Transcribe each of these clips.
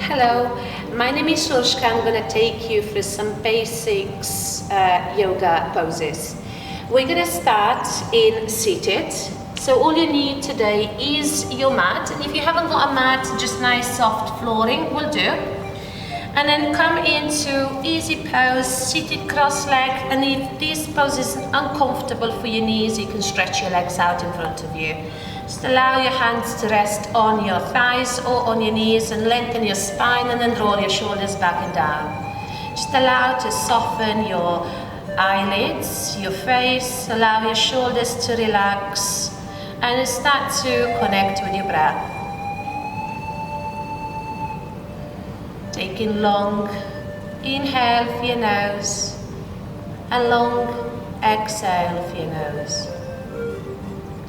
Hello, my name is Urska. I'm going to take you through some basics yoga poses. We're going to start in seated. So all you need today is your mat, and if you haven't got a mat, just nice soft flooring will do. And then come into easy pose, seated cross-leg, and if this pose is uncomfortable for your knees, you can stretch your legs out in front of you. Just allow your hands to rest on your thighs or on your knees and lengthen your spine, and then roll your shoulders back and down. Just allow to soften your eyelids, your face, allow your shoulders to relax, and start to connect with your breath. Taking long inhale for your nose and long exhale for your nose.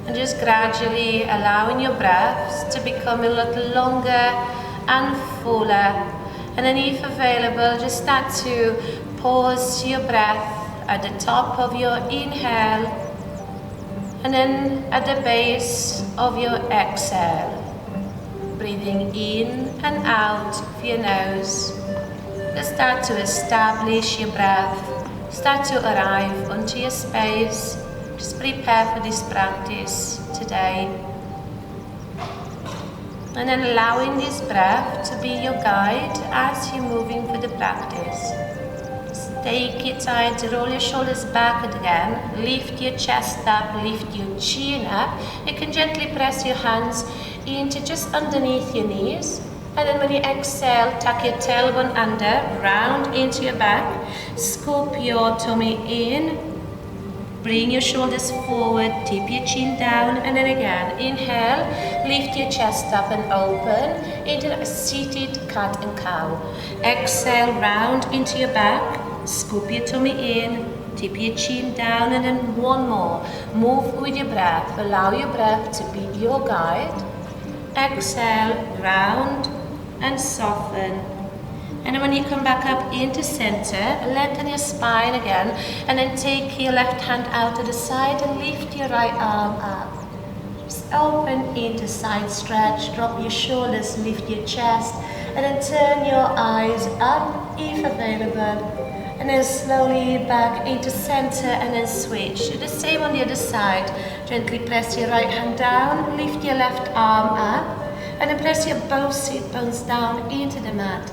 And just gradually allowing your breaths to become a little longer and fuller. And then if available, just start to pause your breath at the top of your inhale and then at the base of your exhale. Breathing in and out for your nose. Just start to establish your breath. Start to arrive onto your space. Just prepare for this practice today. And then allowing this breath to be your guide as you're moving through the practice. Just take your time to roll your shoulders back again. Lift your chest up, lift your chin up. You can gently press your hands into just underneath your knees, and then when you exhale, tuck your tailbone under, round into your back, scoop your tummy in, bring your shoulders forward, tip your chin down, and then again, inhale, lift your chest up and open into a seated cat and cow. Exhale, round into your back, scoop your tummy in, tip your chin down, and then one more. Move with your breath, allow your breath to be your guide. Exhale, round and soften. And then when you come back up into center, lengthen your spine again, and then take your left hand out to the side and lift your right arm up. Just open into side stretch, drop your shoulders, lift your chest, and then turn your eyes up if available. And then slowly back into center and then switch. Do the same on the other side. Gently press your right hand down, lift your left arm up, and then press your both sit bones down into the mat.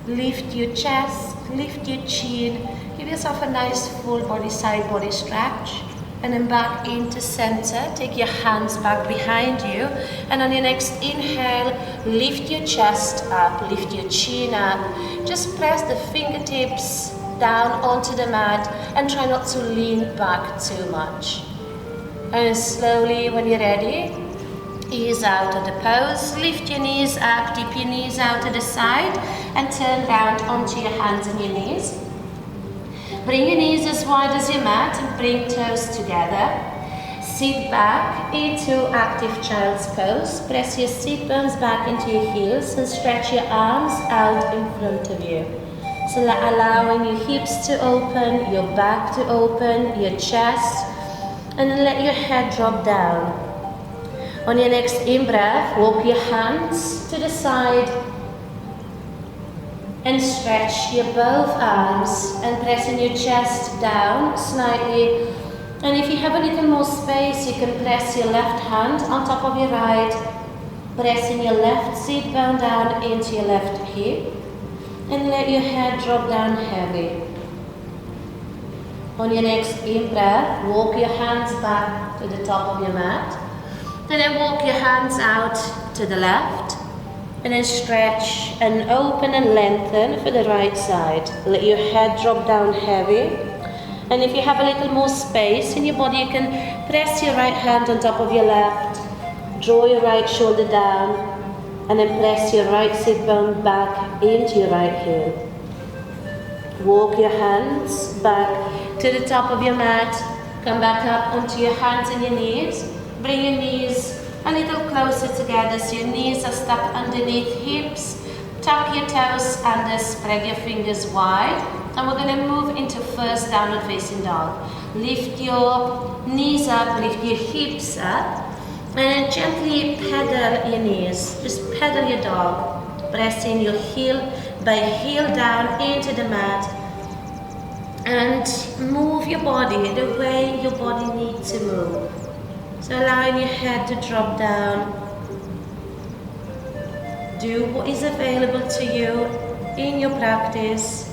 Lift your chest, lift your chin, give yourself a nice full body side body stretch. And then back into center, take your hands back behind you, and on your next inhale, lift your chest up, lift your chin up. Just press the fingertips down onto the mat and try not to lean back too much. And slowly, when you're ready, ease out of the pose, lift your knees up, dip your knees out to the side, and turn round onto your hands and your knees. Bring your knees as wide as your mat and bring toes together. Sit back into active child's pose. Press your sit bones back into your heels and stretch your arms out in front of you. So allowing your hips to open, your back to open, your chest, and then let your head drop down. On your next in-breath, walk your hands to the side and stretch your both arms and pressing your chest down slightly. And if you have a little more space, you can press your left hand on top of your right, pressing your left sit bone down into your left hip. And let your head drop down heavy. On your next in-breath, walk your hands back to the top of your mat. And then walk your hands out to the left. And then stretch and open and lengthen for the right side. Let your head drop down heavy. And if you have a little more space in your body, you can press your right hand on top of your left. Draw your right shoulder down. And then press your right sit bone back into your right heel. Walk your hands back to the top of your mat. Come back up onto your hands and your knees. Bring your knees a little closer together so your knees are stuck underneath hips. Tuck your toes under, spread your fingers wide. And we're going to move into first downward facing dog. Lift your knees up, lift your hips up. And then gently pedal your knees. Just pedal your dog. pressing your heel by heel down into the mat. And move your body the way your body needs to move. So allowing your head to drop down. Do what is available to you in your practice.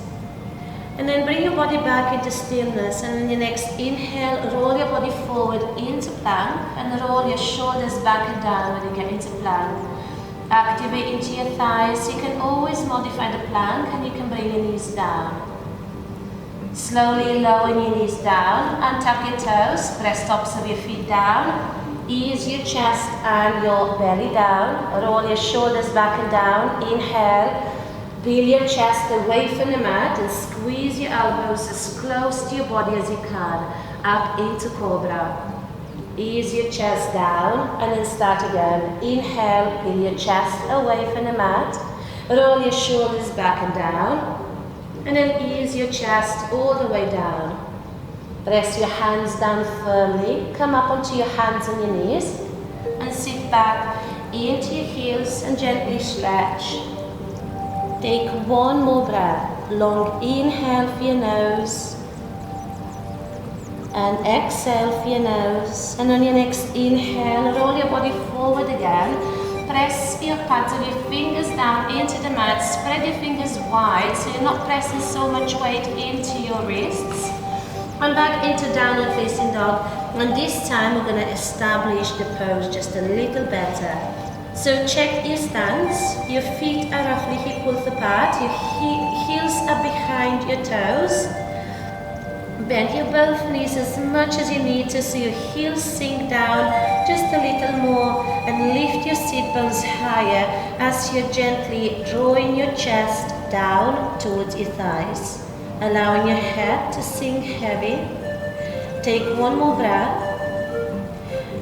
And then bring your body back into stillness. And on your next inhale, roll your body forward into plank. And roll your shoulders back and down when you get into plank. Activate into your thighs. You can always modify the plank and you can bring your knees down. Slowly lower your knees down and tuck your toes, press tops of your feet down, ease your chest and your belly down, roll your shoulders back and down, inhale, peel your chest away from the mat and squeeze your elbows as close to your body as you can, up into Cobra. Ease your chest down and then start again, inhale, peel your chest away from the mat, roll your shoulders back and down, and then ease your chest all the way down. Press your hands down firmly. Come up onto your hands and your knees. And sit back into your heels and gently stretch. Take one more breath. Long inhale for your nose. And exhale for your nose. And on your next inhale, roll your body forward again. Press your pads of your fingers down into the mat. Spread your fingers wide so you're not pressing so much weight into your wrists. And back into downward facing dog. And this time we're going to establish the pose just a little better. So check your stance. Your feet are roughly hip width apart. Your heels are behind your toes. Bend your both knees as much as you need to so your heels sink down just a little more and lift your sit bones higher as you're gently drawing your chest down towards your thighs, allowing your head to sink heavy. Take one more breath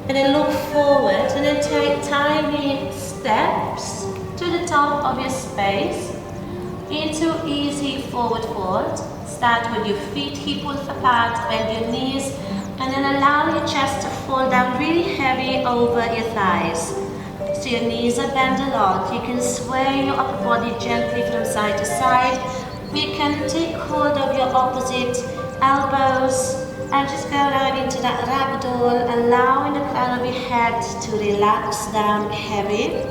and then look forward and then take tiny steps to the top of your space into easy forward fold. Start with your feet hip width apart, bend your knees, and then allow your chest to fall down really heavy over your thighs. So your knees are bent a lot. You can sway your upper body gently from side to side. You can take hold of your opposite elbows and just go down into that ragdoll, allowing the crown of your head to relax down heavy.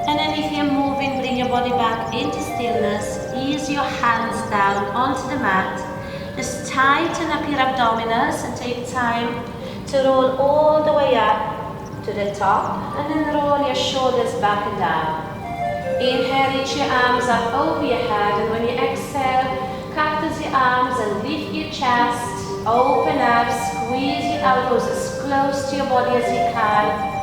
And then if you're moving, bring your body back into stillness. Ease your hands down onto the mat. Just tighten up your abdominals and take time to roll all the way up to the top. And then roll your shoulders back and down. Inhale, reach your arms up over your head. And when you exhale, cactus your arms and lift your chest. Open up, squeeze your elbows as close to your body as you can.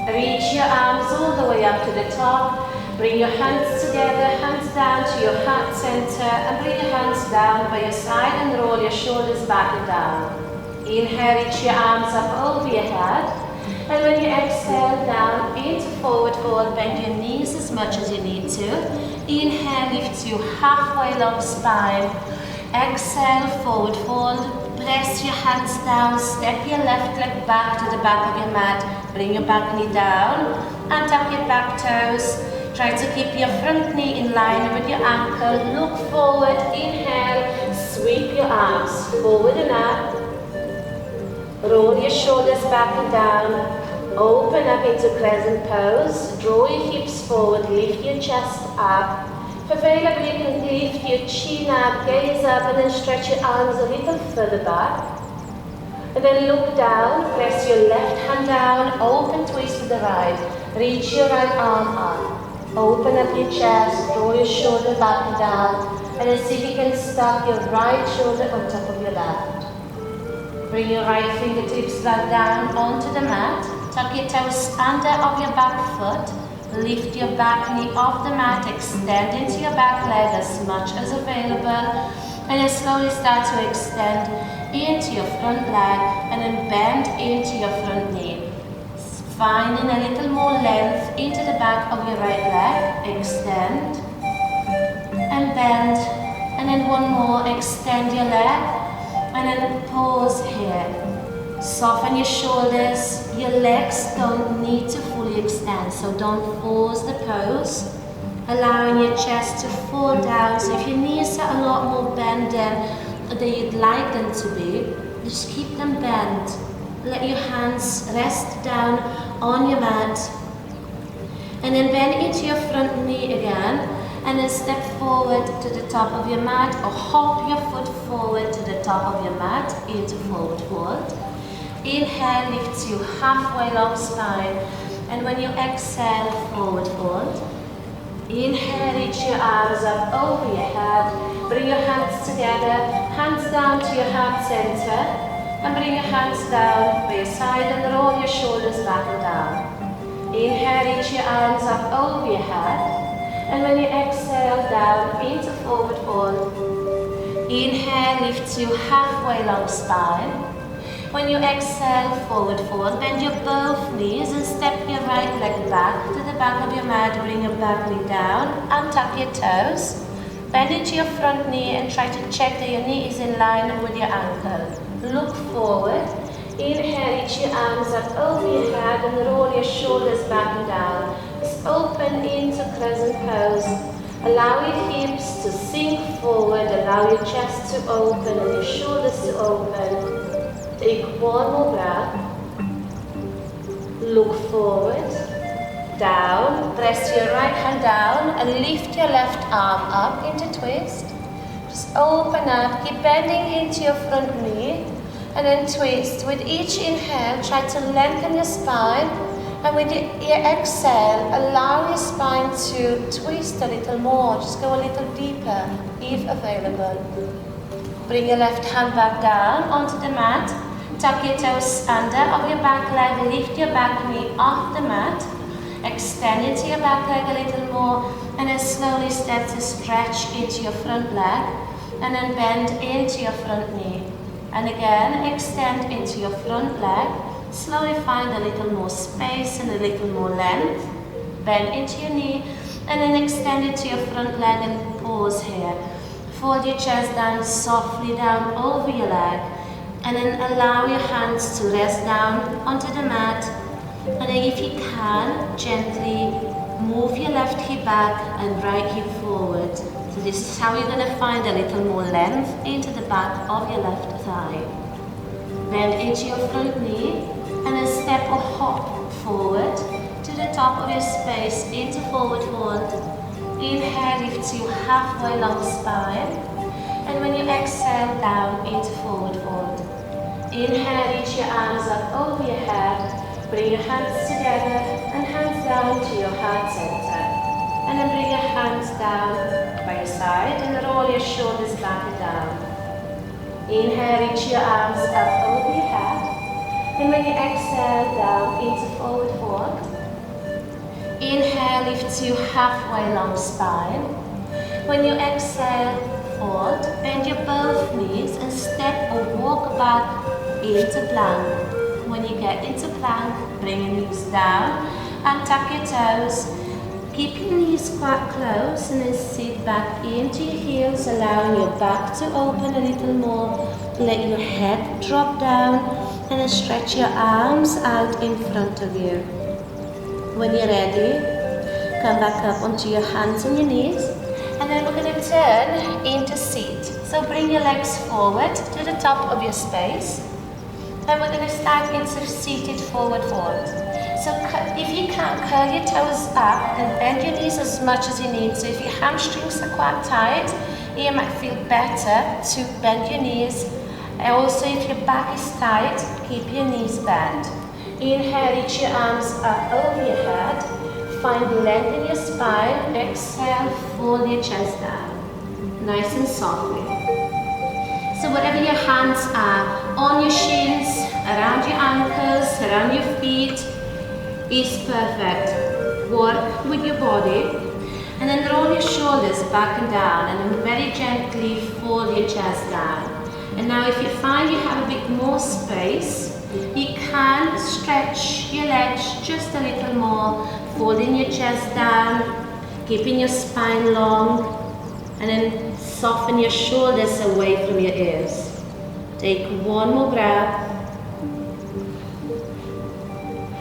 Reach your arms all the way up to the top. Bring your hands together, hands down to your heart center, and bring your hands down by your side and roll your shoulders back and down. Inhale, reach your arms up over your head. And when you exhale down into forward fold, bend your knees as much as you need to. Inhale, lift you halfway along spine. Exhale, forward fold. Press your hands down, step your left leg back to the back of your mat. Bring your back knee down and tap your back toes. Try to keep your front knee in line with your ankle. Look forward, inhale, sweep your arms forward and up. Roll your shoulders back and down. Open up into crescent pose. Draw your hips forward, lift your chest up. If available, you can lift your chin up, gaze up, and then stretch your arms a little further back. And then look down, press your left hand down, open twist to the right. Reach your right arm up. Open up your chest, draw your shoulder back and down, and then see if you can stack your right shoulder on top of your left. Bring your right fingertips back down onto the mat. Tuck your toes under of your back foot. Lift your back knee off the mat, extend into your back leg as much as available, and then slowly start to extend into your front leg, and then bend into your front knee. Finding a little more length into the back of your right leg, extend, and bend, and then one more, extend your leg, and then pause here. Soften your shoulders. Your legs don't need to fully extend, so don't force the pose. allowing your chest to fall down. So if your knees are a lot more bent than you'd like them to be, just keep them bent. Let your hands rest down on your mat. And then bend into your front knee again. And then step forward to the top of your mat, or hop your foot forward to the top of your mat into forward fold. Inhale, lifts you halfway long spine. And when you exhale, forward fold. Inhale, reach your arms up over your head. Bring your hands together, hands down to your heart center. And bring your hands down by your side and roll your shoulders back and down. Inhale, reach your arms up over your head. And when you exhale down into forward fold, inhale, lifts you halfway long spine. When you exhale, forward fold, bend your both knees and step your right leg back to the back of your mat. Bring your back knee down, untap your toes. Bend into your front knee and try to check that your knee is in line with your ankle. Look forward. Inhale, reach your arms up over your head and roll your shoulders back and down. Just open into crescent pose. Allow your hips to sink forward. Allow your chest to open and your shoulders to open. Take one more breath. Look forward. Down. Press your right hand down and lift your left arm up into twist. Just open up. Keep bending into your front knee. And then twist. With each inhale, try to lengthen your spine. And with your exhale, allow your spine to twist a little more. Just go a little deeper, if available. Bring your left hand back down onto the mat. Tuck your toes under of your back leg. Lift your back knee off the mat. Extend into your back leg a little more. And then slowly start to stretch into your front leg. And then bend into your front knee. And again, extend into your front leg. Slowly find a little more space and a little more length. Bend into your knee and then extend it to your front leg and pause here. Fold your chest down softly down over your leg. And then allow your hands to rest down onto the mat. And then if you can, gently move your left hip back and right hip forward. So this is how you're going to find a little more length into the back of your left thigh. Bend into your front knee and then step or hop forward to the top of your space into forward fold. Inhale, lifts you halfway long spine. And when you exhale, down into forward fold. Inhale, reach your arms up over your head. Bring your hands together and hands down to your heart center. And then bring your hands down by your side and roll your shoulders back and down. Inhale, reach your arms up over your head. And when you exhale, down into forward fold. Inhale, lifts you halfway long spine. When you exhale, fold, bend your both knees and step or walk back into plank. When you get into plank, bring your knees down and tuck your toes. Keep your knees quite close and then sit back into your heels, allowing your back to open a little more. Let your head drop down and then stretch your arms out in front of you. When you're ready, come back up onto your hands and your knees. And then we're going to turn into seat. So bring your legs forward to the top of your space. And we're going to start into seated forward fold. So if you can, curl your toes up and bend your knees as much as you need. So if your hamstrings are quite tight, you might feel better to bend your knees. And also if your back is tight, keep your knees bent. Inhale, reach your arms up over your head. Find length in your spine. Exhale, fold your chest down. Nice and softly. So whatever your hands are, on your shins, around your ankles, around your feet, is perfect. Work with your body. And then roll your shoulders back and down. And then very gently fold your chest down. And now if you find you have a bit more space, you can stretch your legs just a little more, folding your chest down, keeping your spine long, and then soften your shoulders away from your ears. Take one more breath.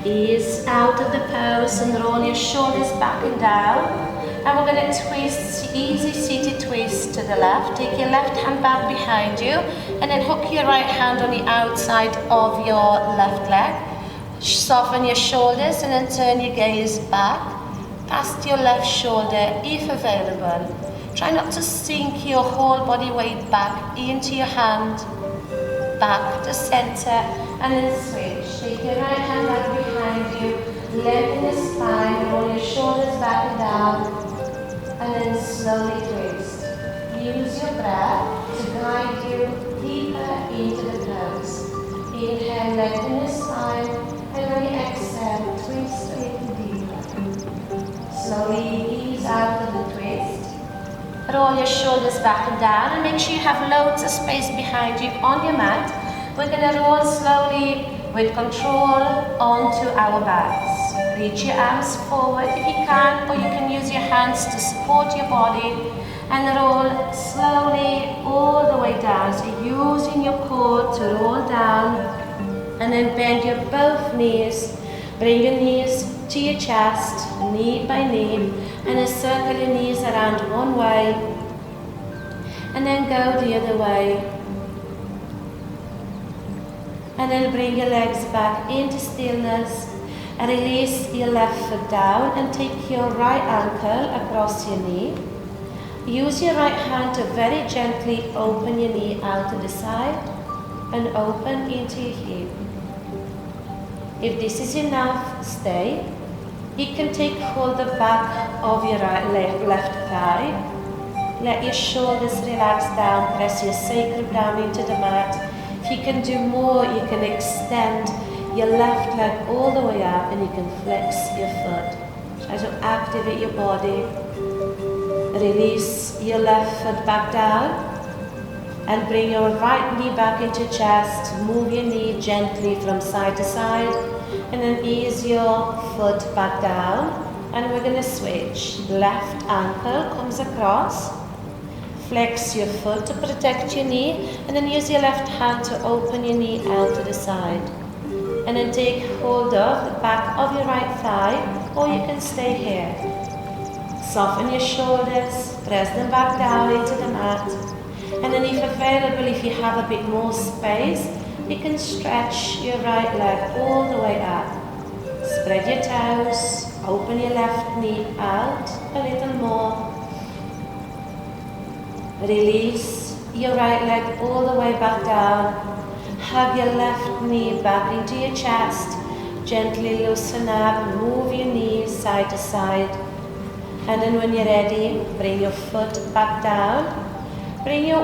Ease out of the pose and roll your shoulders back and down. And we're going to twist, easy seated twist to the left. Take your left hand back behind you and then hook your right hand on the outside of your left leg. Soften your shoulders and then turn your gaze back past your left shoulder if available. Try not to sink your whole body weight back into your hand, back to center, and then switch. Take your right hand back behind you, lengthen the spine, roll your shoulders back and down, and then slowly twist. Use your breath to guide you deeper into the pose. Inhale, lengthen the spine, and when you exhale, twist a little deeper. Slowly ease out of the twist. Roll your shoulders back and down, and make sure you have loads of space behind you on your mat. We're going to roll slowly with control onto our backs. Reach your arms forward if you can, or you can use your hands to support your body, and roll slowly all the way down. So using your core to roll down, and then bend your both knees. Bring your knees to your chest, knee by knee, and then circle your knees around one way, and then go the other way. And then bring your legs back into stillness, and release your left foot down, and take your right ankle across your knee. Use your right hand to very gently open your knee out to the side, and open into your hip. If this is enough, stay. You can take hold the back of your left thigh. Let your shoulders relax down, press your sacrum down into the mat. If you can do more, you can extend your left leg all the way up, and you can flex your foot. Try to activate your body. Release your left foot back down, and bring your right knee back into your chest. Move your knee gently from side to side, and then ease your foot back down, and we're going to switch. Left ankle comes across. Flex your foot to protect your knee, and then use your left hand to open your knee out to the side. And then take hold of the back of your right thigh, or you can stay here. Soften your shoulders, press them back down into the mat. And then if available, if you have a bit more space, you can stretch your right leg all the way up. Spread your toes, open your left knee out a little more. Release your right leg all the way back down. Hug your left knee back into your chest. Gently loosen up, move your knees side to side. And then when you're ready, bring your foot back down.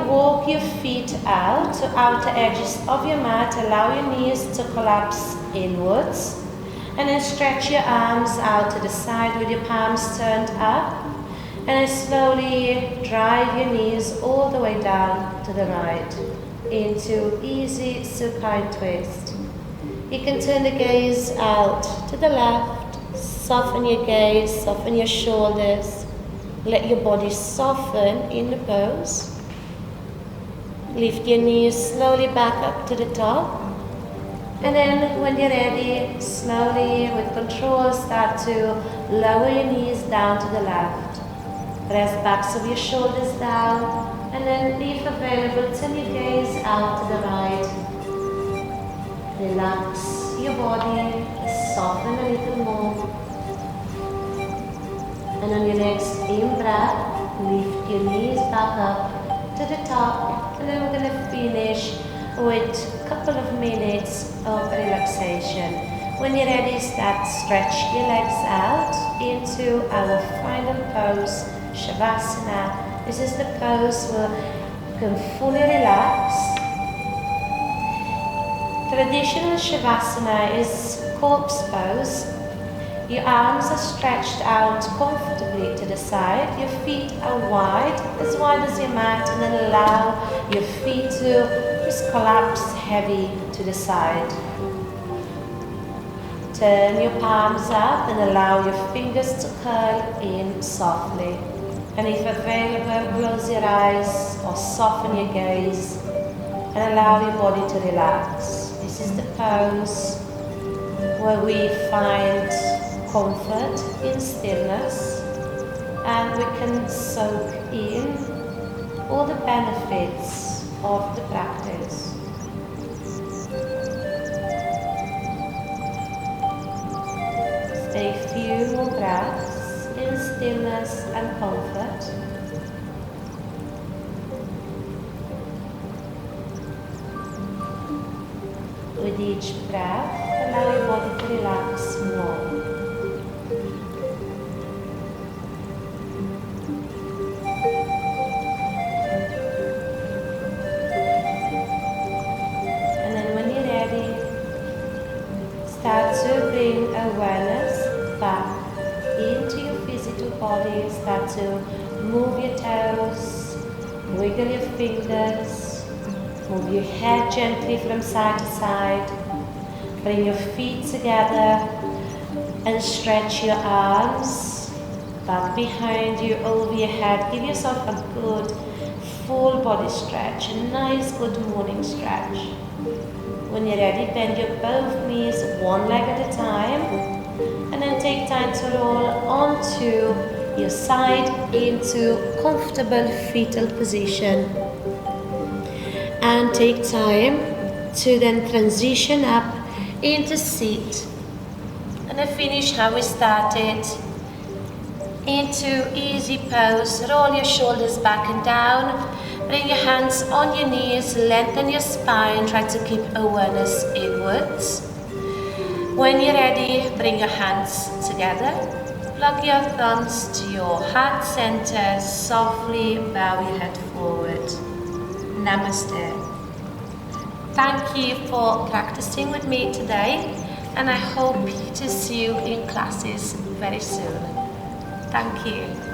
Walk your feet out to outer edges of your mat. Allow your knees to collapse inwards. And then stretch your arms out to the side with your palms turned up. And then slowly drive your knees all the way down to the right into easy supine twist. You can turn the gaze out to the left. Soften your gaze, soften your shoulders. Let your body soften in the pose. Lift your knees slowly back up to the top. And then when you're ready, slowly with control, start to lower your knees down to the left. Press backs of your shoulders down, and then if available, turn your gaze out to the right. Relax your body, soften a little more. And on your next in-breath, lift your knees back up to the top, and then we're going to finish with a couple of minutes of relaxation. When you're ready, start stretch your legs out into our final pose, Shavasana. This is the pose where you can fully relax. Traditional Shavasana is corpse pose. Your arms are stretched out comfortably to the side. Your feet are wide as your mat, and then allow your feet to just collapse heavy to the side. Turn your palms up and allow your fingers to curl in softly. And if available, close your eyes or soften your gaze and allow your body to relax. This is the pose where we find comfort in stillness. and we can soak in all the benefits of the practice. Stay a few more breaths in stillness and comfort. With each breath, allow your body to relax more. And then when you're ready, start to bring awareness back into your physical body. Start to move your toes, wiggle your fingers, move your head gently from side to side. Bring your feet together and stretch your arms back behind you, over your head. Give yourself a good full body stretch, a nice good morning stretch. When you're ready, bend your both knees one leg at a time, and then take time to roll onto your side into comfortable fetal position. And take time to then transition up into seat. And then finish how we started. Into easy pose, roll your shoulders back and down. Bring your hands on your knees, lengthen your spine, try to keep awareness inwards. When you're ready, bring your hands together. Plug your thumbs to your heart center, softly bow your head forward. Namaste. Thank you for practicing with me today, and I hope to see you in classes very soon. Thank you.